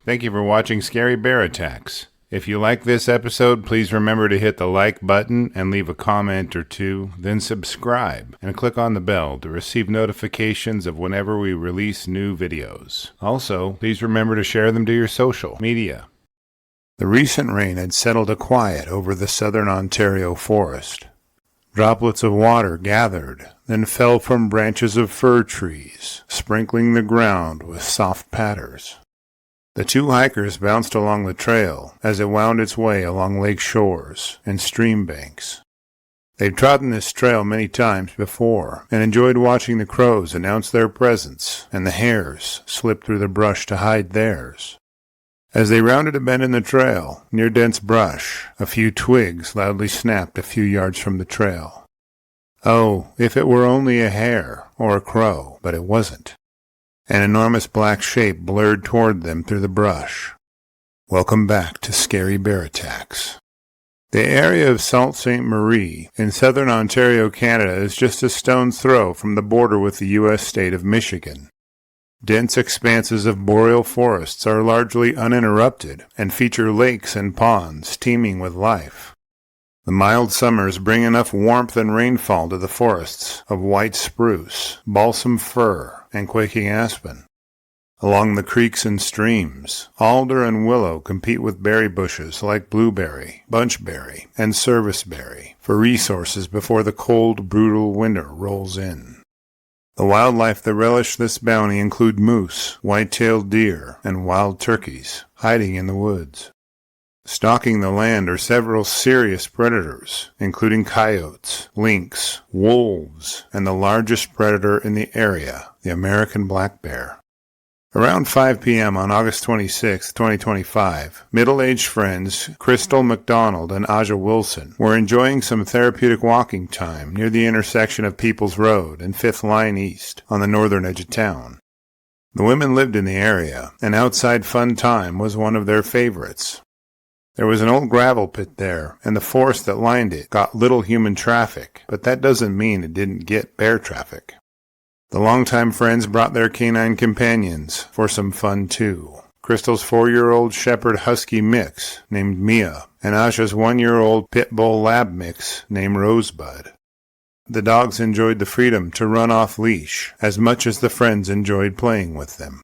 Thank you for watching Scary Bear Attacks. If you like this episode, please remember to hit the like button and leave a comment or two, then subscribe and click on the bell to receive notifications of whenever we release new videos. Also, please remember to share them to your social media. The recent rain had settled a quiet over the southern Ontario forest. Droplets of water gathered, then fell from branches of fir trees, sprinkling the ground with soft patters. The two hikers bounced along the trail as it wound its way along lake shores and stream banks. They'd trodden this trail many times before and enjoyed watching the crows announce their presence and the hares slip through the brush to hide theirs. As they rounded a bend in the trail, near dense brush, a few twigs loudly snapped a few yards from the trail. Oh, if it were only a hare or a crow, but it wasn't. An enormous black shape blurred toward them through the brush. Welcome back to Scary Bear Attacks. The area of Sault Ste. Marie in southern Ontario, Canada is just a stone's throw from the border with the U.S. state of Michigan. Dense expanses of boreal forests are largely uninterrupted and feature lakes and ponds teeming with life. The mild summers bring enough warmth and rainfall to the forests of white spruce, balsam fir, and quaking aspen. Along the creeks and streams, alder and willow compete with berry bushes like blueberry, bunchberry, and serviceberry for resources before the cold, brutal winter rolls in. The wildlife that relish this bounty include moose, white-tailed deer, and wild turkeys hiding in the woods. Stalking the land are several serious predators, including coyotes, lynx, wolves, and the largest predator in the area, the American black bear. Around 5 p.m. on August 26, 2025, middle-aged friends MacDonald and Aja Wilson were enjoying some therapeutic walking time near the intersection of Peoples Road and 5th Line East on the northern edge of town. The women lived in the area, and outside fun time was one of their favorites. There was an old gravel pit there, and the forest that lined it got little human traffic, but that doesn't mean it didn't get bear traffic. The longtime friends brought their canine companions for some fun too. Crystal's 4-year-old shepherd husky mix named Mia, and Aja's 1-year-old pitbull lab mix named Rosebud. The dogs enjoyed the freedom to run off leash as much as the friends enjoyed playing with them.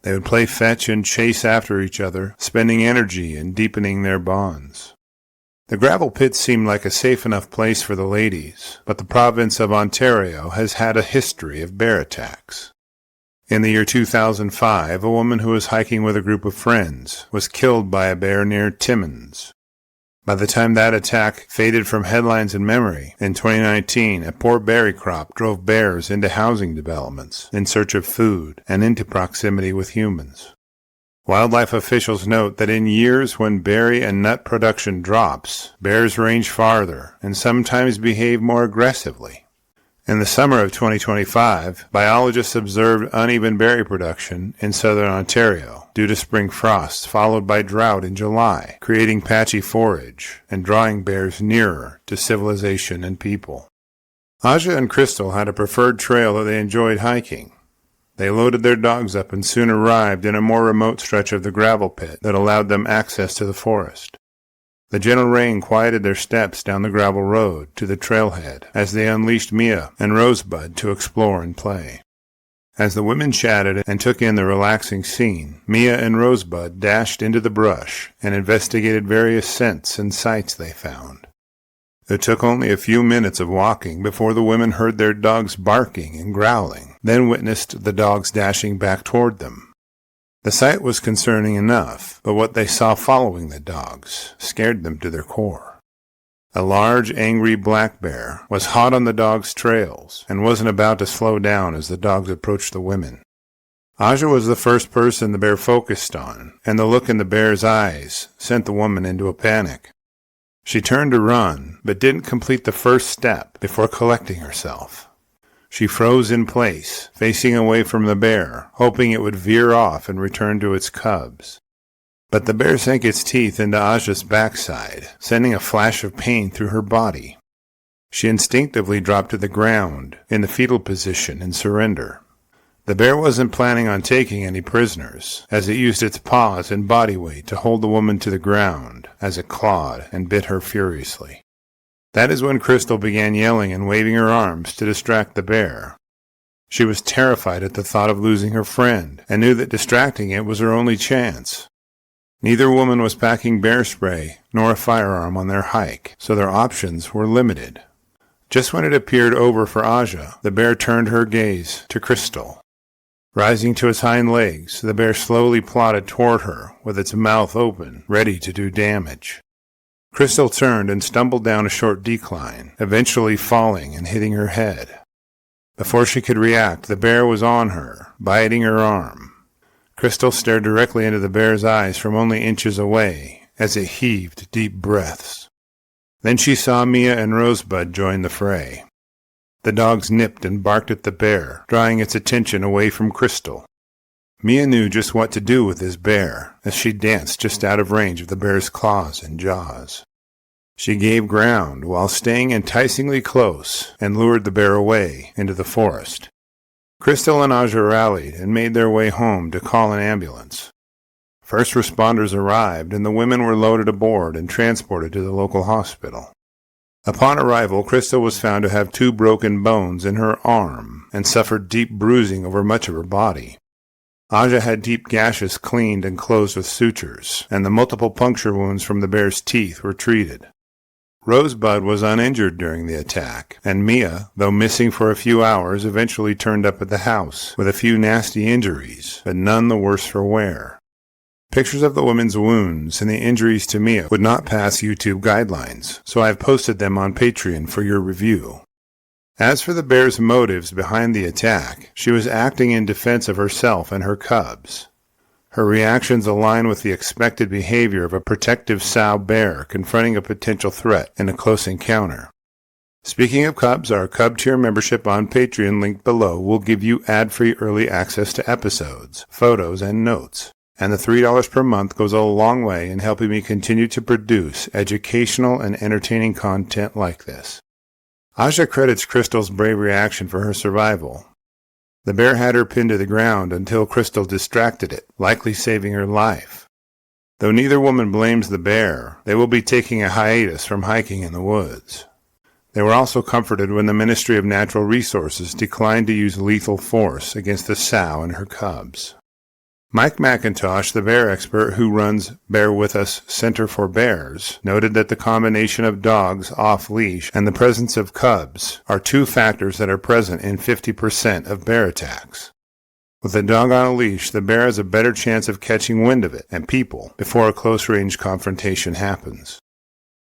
They would play fetch and chase after each other, spending energy and deepening their bonds. The gravel pit seemed like a safe enough place for the ladies, but the province of Ontario has had a history of bear attacks. In the year 2005, a woman who was hiking with a group of friends was killed by a bear near Timmins. By the time that attack faded from headlines and memory, in 2019, a poor berry crop drove bears into housing developments in search of food and into proximity with humans. Wildlife officials note that in years when berry and nut production drops, bears range farther and sometimes behave more aggressively. In the summer of 2025, biologists observed uneven berry production in southern Ontario due to spring frosts followed by drought in July, creating patchy forage and drawing bears nearer to civilization and people. Aja and Crystal had a preferred trail that they enjoyed hiking. They loaded their dogs up and soon arrived in a more remote stretch of the gravel pit that allowed them access to the forest. The gentle rain quieted their steps down the gravel road to the trailhead as they unleashed Mia and Rosebud to explore and play. As the women chatted and took in the relaxing scene, Mia and Rosebud dashed into the brush and investigated various scents and sights they found. It took only a few minutes of walking before the women heard their dogs barking and growling, then witnessed the dogs dashing back toward them. The sight was concerning enough, but what they saw following the dogs scared them to their core. A large, angry black bear was hot on the dogs' trails and wasn't about to slow down as the dogs approached the women. Aja was the first person the bear focused on, and the look in the bear's eyes sent the woman into a panic. She turned to run, but didn't complete the first step before collecting herself. She froze in place, facing away from the bear, hoping it would veer off and return to its cubs. But the bear sank its teeth into Aja's backside, sending a flash of pain through her body. She instinctively dropped to the ground, in the fetal position, in surrender. The bear wasn't planning on taking any prisoners, as it used its paws and body weight to hold the woman to the ground as it clawed and bit her furiously. That is when Crystal began yelling and waving her arms to distract the bear. She was terrified at the thought of losing her friend and knew that distracting it was her only chance. Neither woman was packing bear spray nor a firearm on their hike, so their options were limited. Just when it appeared over for Aja, the bear turned her gaze to Crystal. Rising to its hind legs, the bear slowly plodded toward her with its mouth open, ready to do damage. Crystal turned and stumbled down a short decline, eventually falling and hitting her head. Before she could react, the bear was on her, biting her arm. Crystal stared directly into the bear's eyes from only inches away as it heaved deep breaths. Then she saw Mia and Rosebud join the fray. The dogs nipped and barked at the bear, drawing its attention away from Crystal. Mia knew just what to do with this bear, as she danced just out of range of the bear's claws and jaws. She gave ground while staying enticingly close and lured the bear away into the forest. Crystal and Aja rallied and made their way home to call an ambulance. First responders arrived and the women were loaded aboard and transported to the local hospital. Upon arrival, Crystal was found to have 2 broken bones in her arm and suffered deep bruising over much of her body. Aja had deep gashes cleaned and closed with sutures, and the multiple puncture wounds from the bear's teeth were treated. Rosebud was uninjured during the attack, and Mia, though missing for a few hours, eventually turned up at the house with a few nasty injuries, but none the worse for wear. Pictures of the woman's wounds and the injuries to Mia would not pass YouTube guidelines, so I have posted them on Patreon for your review. As for the bear's motives behind the attack, she was acting in defense of herself and her cubs. Her reactions align with the expected behavior of a protective sow bear confronting a potential threat in a close encounter. Speaking of cubs, our Cub Tier membership on Patreon linked below will give you ad-free early access to episodes, photos, and notes. And the $3 per month goes a long way in helping me continue to produce educational and entertaining content like this. Aja credits Crystal's brave reaction for her survival. The bear had her pinned to the ground until Crystal distracted it, likely saving her life. Though neither woman blames the bear, they will be taking a hiatus from hiking in the woods. They were also comforted when the Ministry of Natural Resources declined to use lethal force against the sow and her cubs. Mike McIntosh, the bear expert who runs Bear With Us Center for Bears, noted that the combination of dogs off-leash and the presence of cubs are 2 factors that are present in 50% of bear attacks. With a dog on a leash, the bear has a better chance of catching wind of it and people before a close-range confrontation happens.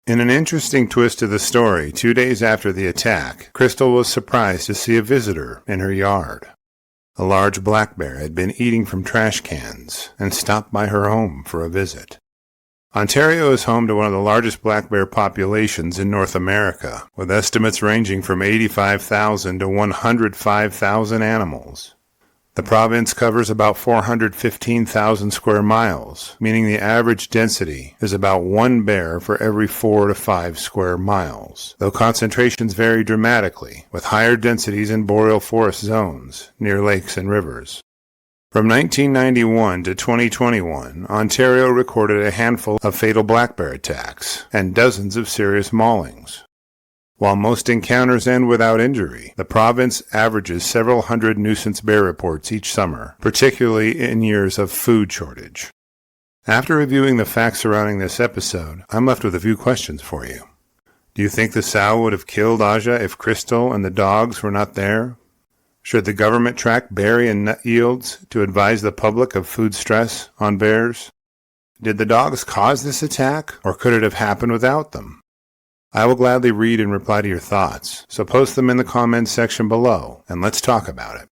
In an interesting twist to the story, 2 days after the attack, Crystal was surprised to see a visitor in her yard. A large black bear had been eating from trash cans and stopped by her home for a visit. Ontario is home to one of the largest black bear populations in North America, with estimates ranging from 85,000 to 105,000 animals. The province covers about 415,000 square miles, meaning the average density is about 1 bear for every 4 to 5 square miles, though concentrations vary dramatically, with higher densities in boreal forest zones near lakes and rivers. From 1991 to 2021, Ontario recorded a handful of fatal black bear attacks and dozens of serious maulings. While most encounters end without injury, the province averages several hundred nuisance bear reports each summer, particularly in years of food shortage. After reviewing the facts surrounding this episode, I'm left with a few questions for you. Do you think the sow would have killed Aja if Crystal and the dogs were not there? Should the government track berry and nut yields to advise the public of food stress on bears? Did the dogs cause this attack, or could it have happened without them? I will gladly read and reply to your thoughts, so post them in the comments section below, and let's talk about it.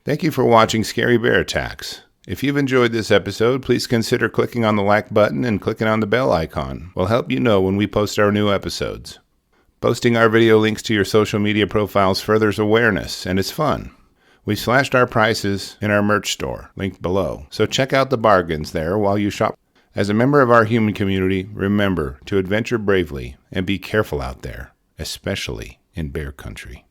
Thank you for watching Scary Bear Attacks. If you've enjoyed this episode, please consider clicking on the like button and clicking on the bell icon. We'll help you know when we post our new episodes. Posting our video links to your social media profiles furthers awareness, and it's fun. We slashed our prices in our merch store, linked below, so check out the bargains there while you shop. As a member of our human community, remember to adventure bravely and be careful out there, especially in bear country.